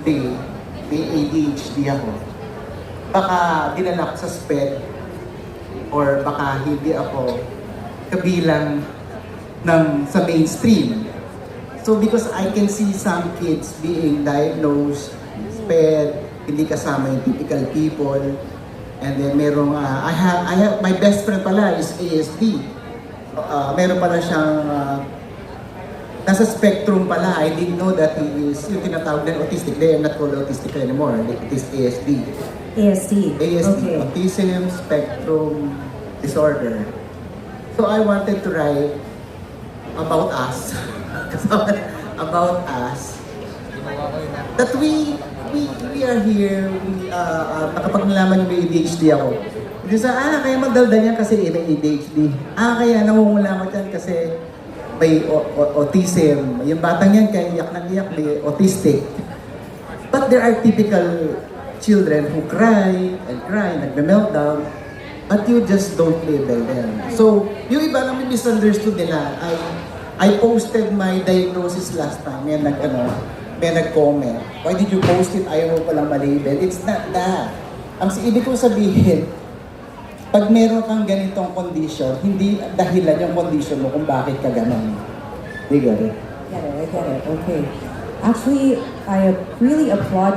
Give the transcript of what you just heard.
day, may ADHD ako. Baka dinala ko sa SPED or baka hindi ako kabilang sa mainstream. So because I can see some kids being diagnosed, SPED, hindi kasama yung typical people. And then merong, I have, my best friend pala is ASD. Meron pala siyang, nasa spectrum pala. I didn't know that he is, yung tinatawag na autistic. They are not called autistic anymore. It is ASD. ASD. ASD, Okay. Autism Spectrum Disorder. So I wanted to write about us. About us. That we are here, nakapag nalaman yung may ADHD ako. Hindi sa, kaya magdalda niya kasi may ADHD. Kaya nangungula ko dyan kasi may autism. Yung batang yan, kaya iyak na iyak, may autistic. But there are typical children who cry and cry, nagme-meltdown, but you just don't label them. So, yung iba na may misunderstood nila, I posted my diagnosis last time, may nag-comment. Why did you post it? Ayaw mo palang malabel. It's not that. Ang ibig kong sabihin, pag meron kang ganitong condition, hindi dahilan yung condition mo kung bakit ka ganon. You got it? I get it. Okay. Actually, I really applaud you.